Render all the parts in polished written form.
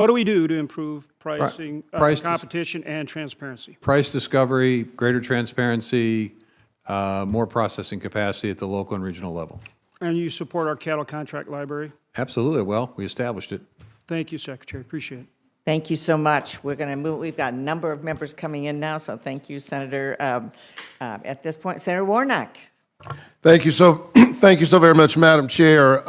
What do we do to improve pricing, Price competition, and transparency? Price discovery, greater transparency, more processing capacity at the local and regional level. And you support our cattle contract library? Absolutely. Well, we established it. Thank you, Secretary. Appreciate it. Thank you so much. We're going to move. We've got a number of members coming in now, so thank you, Senator. At this point, Senator Warnock. Thank you so very much, Madam Chair.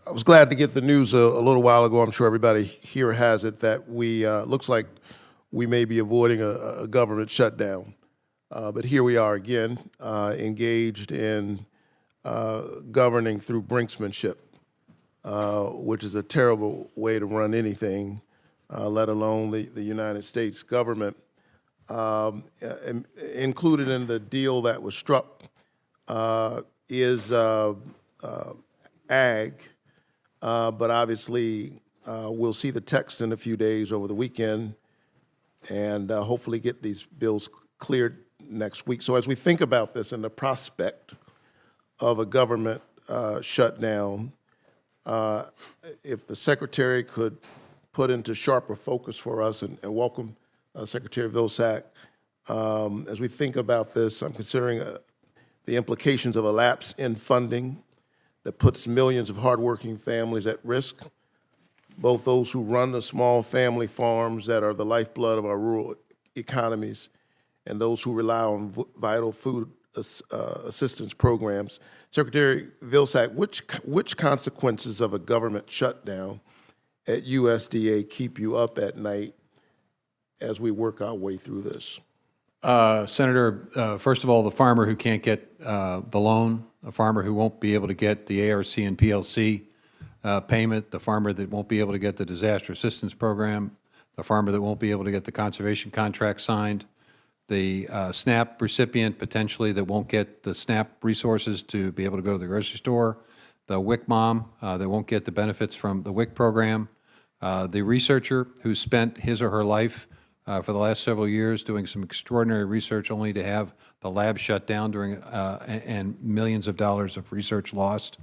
I was glad to get the news a little while ago. I'm sure everybody here has it that we looks like we may be avoiding a government shutdown, but here we are again, engaged in governing through Brinkmanship, which is a terrible way to run anything, let alone the United States government. Included in the deal that was struck is ag, but obviously we'll see the text in a few days over the weekend and hopefully get these bills cleared next week. So as we think about this and the prospect of a government shutdown, if the Secretary could put into sharper focus for us and welcome Secretary Vilsack, as we think about this, I'm considering the implications of a lapse in funding that puts millions of hardworking families at risk, both those who run the small family farms that are the lifeblood of our rural economies and those who rely on vital food assistance programs. Secretary Vilsack, which consequences of a government shutdown at USDA keep you up at night as we work our way through this? Senator, first of all, the farmer who can't get the loan, a farmer who won't be able to get the ARC and PLC payment, the farmer that won't be able to get the disaster assistance program, the farmer that won't be able to get the conservation contract signed, the SNAP recipient potentially that won't get the SNAP resources to be able to go to the grocery store, the WIC mom that won't get the benefits from the WIC program, the researcher who spent his or her life for the last several years doing some extraordinary research only to have the lab shut down during and millions of dollars of research lost.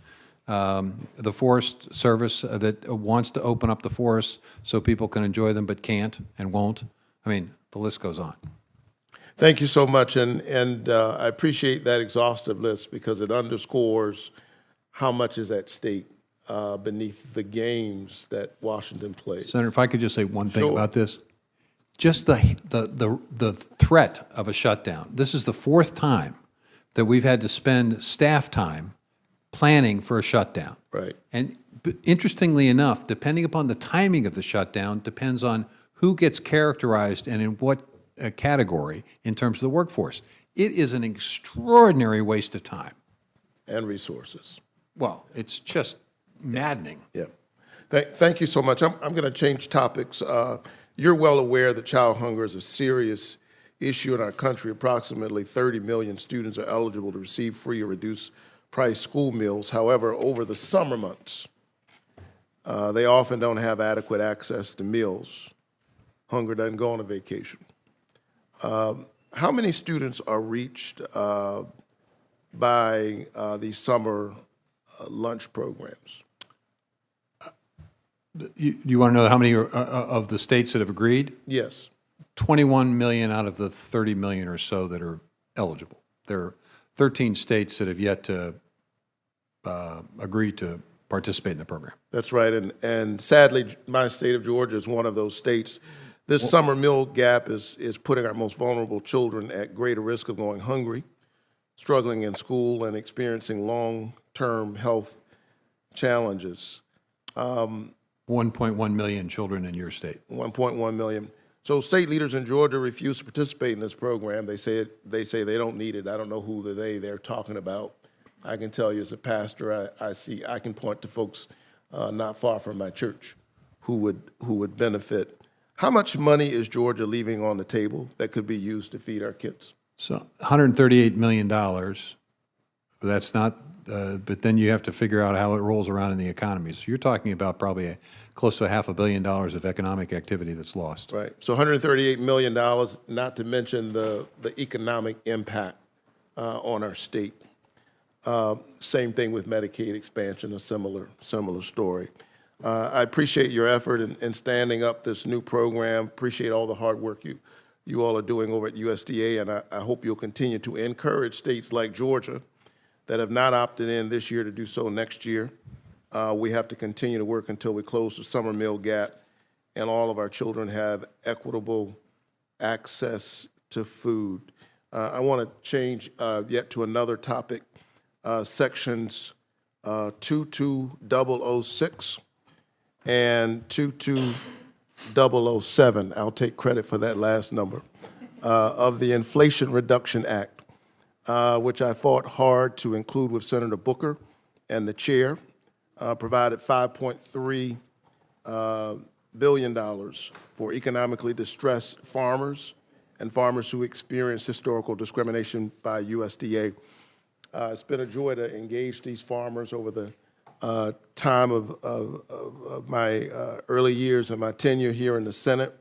The Forest Service that wants to open up the forests so people can enjoy them but can't and won't. I mean, the list goes on. Thank you so much, and I appreciate that exhaustive list because it underscores how much is at stake beneath the games that Washington plays. Senator, if I could just say one thing Sure. about this. Just the threat of a shutdown. This is the fourth time that we've had to spend staff time planning for a shutdown. Right. And interestingly enough, depending upon the timing of the shutdown, depends on who gets characterized and in what category in terms of the workforce. It is an extraordinary waste of time. And resources. Well, it's just maddening. Yeah. Thank you so much. I'm going to change topics. You're well aware that child hunger is a serious issue in our country. Approximately 30 million students are eligible to receive free or reduced price school meals. However, over the summer months, they often don't have adequate access to meals. Hunger doesn't go on a vacation. How many students are reached by these summer lunch programs? You want to know how many of the states that have agreed? Yes. 21 million out of the 30 million or so that are eligible. There are 13 states that have yet to agree to participate in the program. That's right, and sadly, my state of Georgia is one of those states. This summer meal gap is putting our most vulnerable children at greater risk of going hungry, struggling in school, and experiencing long-term health challenges. 1.1 million children in your state. 1.1 million. So state leaders in Georgia refuse to participate in this program. They say they don't need it. I don't know who they're talking about. I can tell you as a pastor, I can point to folks not far from my church who would benefit. How much money is Georgia leaving on the table that could be used to feed our kids? So $138 million. That's not, but then you have to figure out how it rolls around in the economy. So you're talking about probably close to $500 million of economic activity that's lost. Right. So $138 million, not to mention the economic impact on our state. Same thing with Medicaid expansion, a similar story. I appreciate your effort in standing up this new program. Appreciate all the hard work you all are doing over at USDA, and I hope you'll continue to encourage states like Georgia that have not opted in this year to do so next year. We have to continue to work until we close the summer meal gap and all of our children have equitable access to food. I want to change yet to another topic, sections 22006 and 22007. I'll take credit for that last number, of the Inflation Reduction Act, which I fought hard to include with Senator Booker and the chair, provided $5.3 billion for economically distressed farmers and farmers who experience historical discrimination by USDA. It's been a joy to engage these farmers over the time of my early years and my tenure here in the Senate.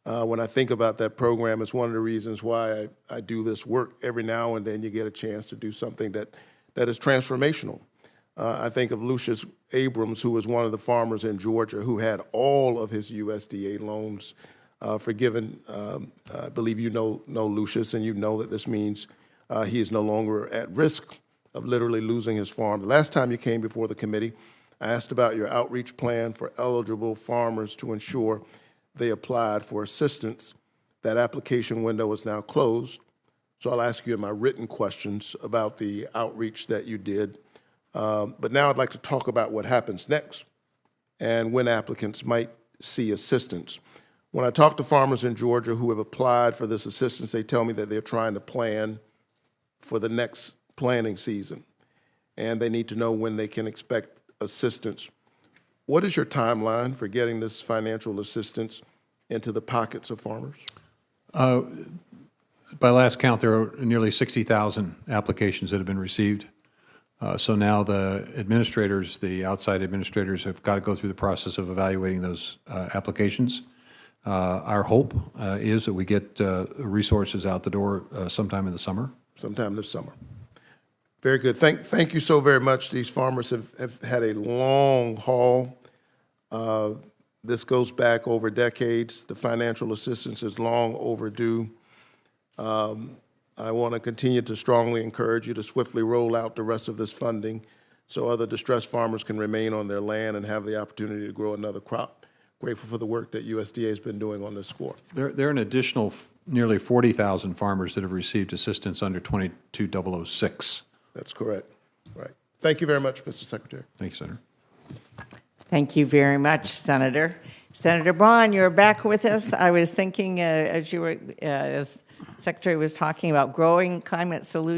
When I think about that program, it's one of the reasons why I do this work. Every now and then you get a chance to do something that is transformational. I think of Lucius Abrams, who was one of the farmers in Georgia who had all of his USDA loans forgiven. I believe you know Lucius, and you know that this means he is no longer at risk of literally losing his farm. The last time you came before the committee, I asked about your outreach plan for eligible farmers to ensure they applied for assistance. That application window is now closed, so I'll ask you in my written questions about the outreach that you did. But now I'd like to talk about what happens next and when applicants might see assistance. When I talk to farmers in Georgia who have applied for this assistance, they tell me that they're trying to plan for the next planting season, and they need to know when they can expect assistance. What is your timeline for getting this financial assistance into the pockets of farmers? By last count, there are nearly 60,000 applications that have been received. So now the administrators, the outside administrators, have got to go through the process of evaluating those applications. Our hope is that we get resources out the door sometime in the summer. Sometime this summer. Very good. Thank you so very much. These farmers have had a long haul. This goes back over decades. The financial assistance is long overdue. I want to continue to strongly encourage you to swiftly roll out the rest of this funding so other distressed farmers can remain on their land and have the opportunity to grow another crop. Grateful for the work that USDA has been doing on this score. There are an additional nearly 40,000 farmers that have received assistance under 22006. That's correct. Right. Thank you very much, Mr. Secretary. Thank you, Senator. Thank you very much, Senator. Senator Braun, you're back with us. I was thinking as Secretary was talking about growing climate solutions.